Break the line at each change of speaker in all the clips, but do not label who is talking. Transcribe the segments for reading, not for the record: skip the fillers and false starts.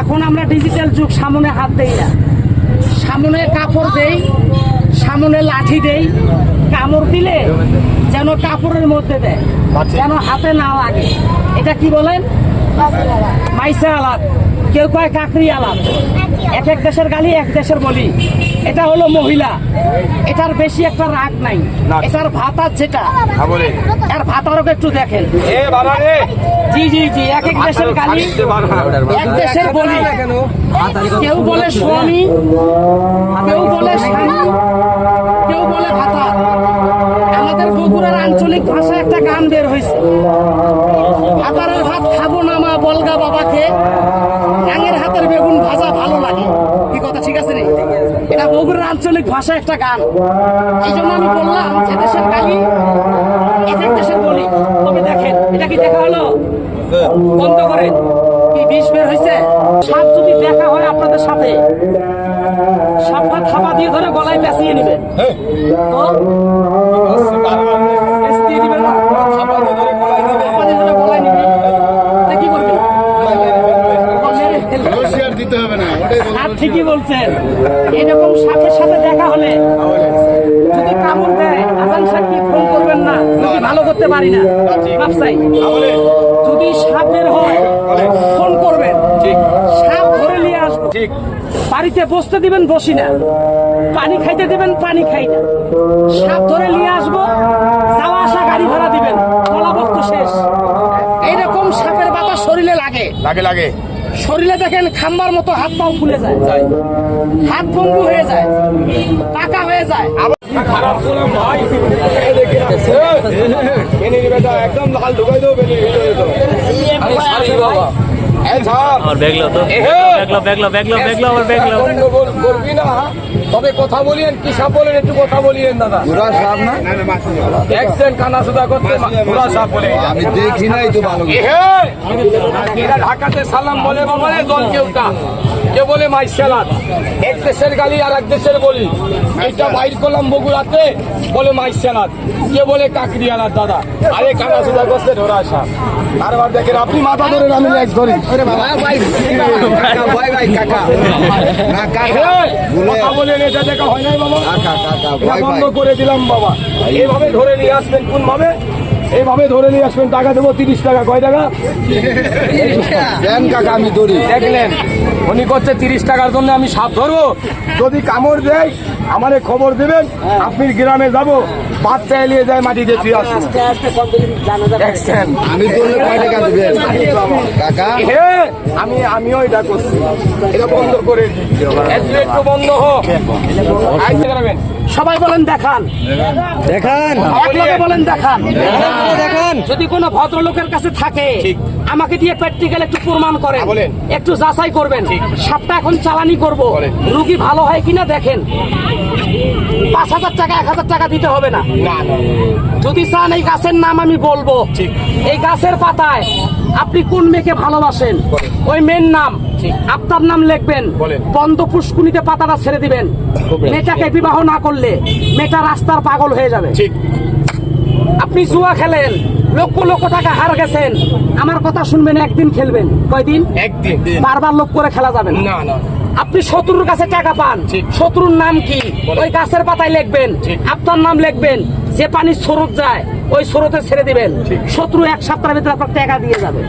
এখন আমরা ডিজিটাল যুগ, সামনে হাত দেই না, সামনে কাপড় দেই, সামনে লাঠি দেই। কামড় দিলে যেন কাপড়ের মধ্যে দেয়, যেন হাতে না লাগে। এটা কি বলেন? মাইসা আলাদ, কেউ কয় কাকরি আলাদ। এক এক দেশের গালি, এক দেশের বলি। এটা হলো মহিলা, এটার বেশি একটা রাগ নাই। এটার ভাতার যেটা, এর ভাতারও একটু দেখেন। জি জি জি, এক এক দেশের গালি, এক দেশের বলি। কেউ বলে স্বামী, কেউ বলে স্বামী, কেউ বলে ভাতা। আমাদের বগুড়ার আঞ্চলিক ভাষায় একটা গান বের হয়েছে, ভাতারের ভাত খাবো না মা বলগা বাবাকে, রাঙের হাতের বেগুন ভাজা ভালো লাগে। কি কথা ঠিক আছে রে? এটা বগুড়ার আঞ্চলিক ভাষায় একটা গান। এই জন্য আমি বললাম যে দেশের গালি, এক এক দেশের বলি। তবে দেখেন, এটা কি দেখা হলো? বন্ধ করেন। কি বিষ বের হয়েছে? সাপ যদি দেখা হয় আপনাদের সাথে, সাপটা থাবা দিয়ে ধরে গলায় পেঁচিয়ে নেবেন। তো ঠিকই বলছেন। এরকম সাপের সাথে দেখা হলে যদি কামড় দেয়, আজান সাক্ষী ফোন করবেন না, ভালো করতে পারি না। যদি সাপের হয় ফোন করবেন, সাপ ধরে নিয়ে আসবো। বাড়িতে বসতে দিবেন, বসি না। পানি খাইতে দিবেন, পানি খাই না। সাপ ধরে নিয়ে আসবো, যাওয়া আসা গাড়ি ভাড়া দিবেন, বলাবক্ত শেষ। এইরকম সাপের বাতাস শরীরে লাগে লাগে লাগে। শরীরে দেখেন খাম্বার মতো হাত পাও ফুলে যায়, হাত ভঙ্গু হয়ে যায়, পাকা হয়ে যায়। একদম লাল ঢুকাই দেবো। তবে কথা বলিয়েন, কি সাপ বলেন, একটু কথা বলিয়েন দাদা। কানা সুদা করতে আমি দেখি নাই তো ভালো। এরা ঢাকাতে সালাম বলে বাবা, দল কেউটা কে বলে মাইশালাত। এক দেশের গালি আর এক দেশের বলি। এইটা বাইর করলাম বগুড়াতে, বলে মাইশালাত, কে বলে কাকরি আলাদ। দাদা আরে কানা সুদা করছে ধরা সাপ। বারবার দেখেন, আপনি মাথা ধরেন, আমি লেজ ধরি। কথা বলেন, এটা দেখা হয় নাই বাবা, বন্ধ করে দিলাম বাবা। এইভাবে ধরে নিয়ে আসবেন। কোন ভাবে? এইভাবে ধরে নিয়ে আসবেন। টাকা দেবো 30 টাকা। কয় টাকা দেন কাকা? আমি ধরি। দেখলেন, উনি করছে 30 টাকার জন্য আমি সাপ ধরবো। যদি কামড় দেয় আমারে খবর দেবেন, আপনি গ্রামে যাবো, বাচ্চা এলিয়ে যায় মাটি দিয়ে ফিরে আসবো। দেখছেন, আমি বললে কয় টাকা দেবেন কাকা? আমিও এটা করছি। এটা বন্ধ করে দিই, একটু বন্ধ হোক। সবাই বলেন দেখান, দেখান, বলেন দেখান, দেখান। যদি কোনো ভদ্রলোকের কাছে থাকে, আমাকে দিয়ে প্র্যাকটিক্যাল একটু প্রমাণ করেন, একটু যাচাই করবেন। সাপটা এখন চালানি করব, রুগী ভালো হয় কিনা দেখেন। 5000 টাকা 1000 টাকা দিতে হবে না। যদি চান এই গাছের নাম আমি বলবো, এই গাছের পাতায় আপনি কোন মেয়েকে ভালোবাসেন, ওই মেয়ের নাম, আপনার নাম লিখবেন। বন্ধ পুষ্কুনিতে পাতাটা ছেড়ে দিবেন। মেয়েটাকে বিবাহ না করলে মেয়েটা রাস্তার পাগল হয়ে যাবে। আপনি জুয়া খেলেন, লক্ষ লক্ষ টাকা হার গেছেন, আমার কথা শুনবেন, একদিন খেলবেন। কয়দিন? একদিন। বারবার লোক করে খেলা যাবে না। আপনি শত্রুর কাছে টাকা পান, শত্রুর নাম কি ওই গাছের পাতায় লিখবেন, আপনার নাম লিখবেন। যে পানির স্রোত যায় ওই স্রোতে ছেড়ে দিবেন। শত্রু 1 সপ্তাহের ভিতরে আপনার টাকা দিয়ে যাবে।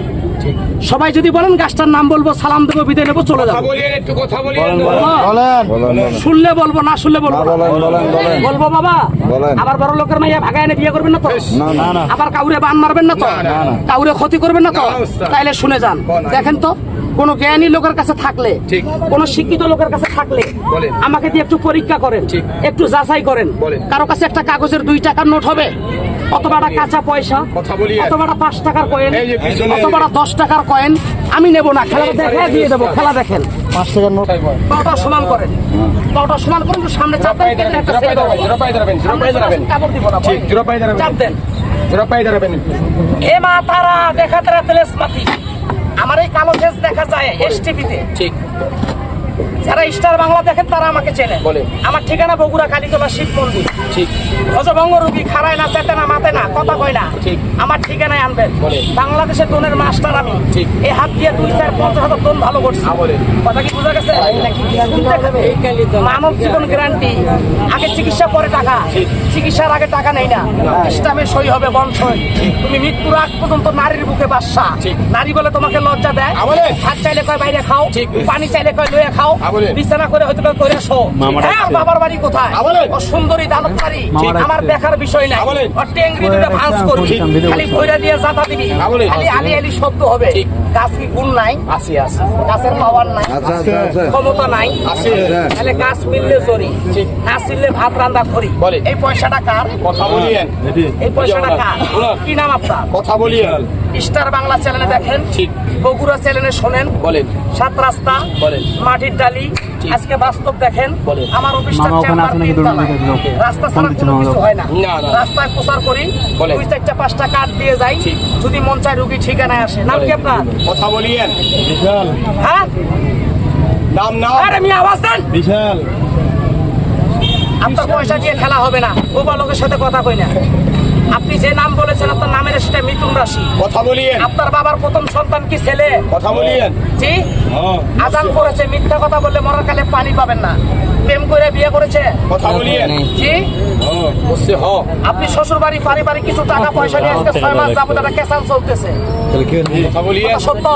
সবাই যদি বলেন গাছটার নাম বলবো, সালাম দেবো, বিদায় নেবো, চলে যাবো। শুনলে বলবো, না শুনলে বলবো বলবো বাবা। আবার বড় লোকের মাইয়া ভাগায় এনে বিয়ে করবেন না তো? আবার কাউরে বান মারবেন না তো? কাউরে ক্ষতি করবেন না তো? তাইলে শুনে যান। দেখেন তো, কোন জ্ঞানী লোকের কাছে থাকলে, কোন শিক্ষিত লোকের কাছে থাকলে আমাকে দিয়ে একটু পরীক্ষা করেন, একটু যাচাই করেন। কারো কাছে একটা কাগজের 2 টাকার নোট হবে, অথবা কাঁচা পয়সা, অথবা 5 টাকার কয়েন, অথবা 10 টাকার কয়েন, আমি নেব না। খেলা দেখে দিয়ে দেবো। খেলা দেখেন, 5 টাকার নোট। পাটা সমান করেন, পাটা সমান করেন। সামনে চাপ দেন, কাপড় দিব না, চাপ দেন। এ মা তারা দেখা তারা তেলেস মাটি। আমার এই কালো ফেস দেখা যায় এসটিভিতে। ঠিক। যারা স্টার বাংলা দেখেন তারা আমাকে চেনে।
বলেন।
আমার ঠিকানা বগুড়া কালীতলা শিব মন্দির।
ঠিক।
ধ্বজভঙ্গ রোগী খাড়ায় না, চেতে না, মাতে না, কথা কয় না।
ঠিক।
আমার ঠিকানায় আনবেন।
বলেন।
বাংলাদেশের টোনের মাস্টার আমি।
ঠিক।
এই হাত দিয়ে 2-4-50 টোন ভালো করছি।
বলেন।
কথা কি বোঝা গেছে? মানব জীবন গ্যারান্টি। আগে চিকিৎসা পরে টাকা।
ঠিক।
চিকিৎসার আগে টাকা নেই না। ইসলামের সই হবে বংশই। তুমি মৃত্যুর আগ পর্যন্ত নারীর বুকে বাসা।
ঠিক।
নারী বলে তোমাকে লজ্জা দেয়।
বলেন।
ভাত চাইলে কয় বাইরে খাও,
ঠিক।
পানি চাইলে কয় লয়ে খাও,
বলেন।
বিছানা করে হয়তো করে শো। হ্যাঁ, আর বাবার বাড়ি কোথায়?
বলেন।
ও সুন্দরী দানব নারী।
ঠিক।
আমার দেখার বিষয় নাই।
বলেন।
ও টেংরি দুটো ভাঁজ করবি,
ঠিক।
খালি ভৈরা দিয়ে জাতা দিবি,
বলেন।
খালি আলি আলি শব্দ হবে।
ঠিক।
গাছ কি গুণ নাই?
আছে আছে
গাছের পাওয়ার নাই, ক্ষমতা নাই,
আছে।
তাহলে গাছ মিললে জরি,
ঠিক।
না ছিললে ভাত রান্না করি।
বলেন।
এই পয়সাটা কার?
কথা বলিয়েন।
এই পয়সাটা কার?
বলুন।
কি নাম আপনার?
কথা বলিয়েন।
স্টার বাংলা চ্যানেলে দেখেন,
ঠিক।
বগুড়া চ্যানেলে শোনেন,
বলেন।
7 রাস্তা,
বলেন।
মাটির ডালি।
ঠিক।
আজকে বাস্তব দেখেন,
বলেন।
আমার অফিসটা
মামা ওখানে
চেম্বার
আছে নাকি?
3 তলায়। রাস্তা ছাড়া কোনো কিছু হয় না।
না, না।
রাস্তায় প্রচার করি,
বলেন।
2-4-5টা কার্ড দিয়ে যাই।
ঠিক।
যদি মন চায় রুগী ঠিকানায় আসে। নাম কি আপনার?
কথা বলিয়েন।
হ্যাঁ,
নাম না।
আরে আমি আওয়াজ দেন।
বিশাল
আপনার পয়সা দিয়ে খেলা হবে না। ওবা লোকের সাথে কথা কই না। আপনি যে নাম বলেছেন, আপনার নামের সেটা মিথুন রাশি।
কথা বলিয়েন।
আপনার বাবার প্রথম সন্তান কি ছেলে?
কথা বলিয়েন।
জি, আজান করেছে। মিথ্যা কথা বললে মরার কালে পানি পাবেন না। প্রেম করে বিয়ে করেছে।
কথা বলিয়েন।
জি,
বসে হ।
আপনি শ্বশুর বাড়ি পারিবারিক কিছু টাকা পয়সা নিয়ে আজকে 6 মাস যাবত একটা কেসাল চলতেছে।
কথা বলিয়েন।
কথা সত্য।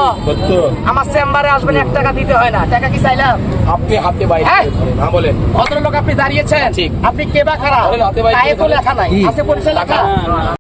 আমার চেম্বারে আসবেন, 1 টাকা দিতে হয় না। টাকা কি চাইলাম?
আপনি হাতে বাইরে
হ্যাঁ।
হ্যাঁ বলেন।
ভদ্রলোক আপনি দাঁড়িয়েছেন,
ঠিক।
আপনি কে বা খারাপ?
বলেন, হাতে বাইরে
গায়ে তো
বলেন।
লেখা নাই, আছে পরিচয় লেখা।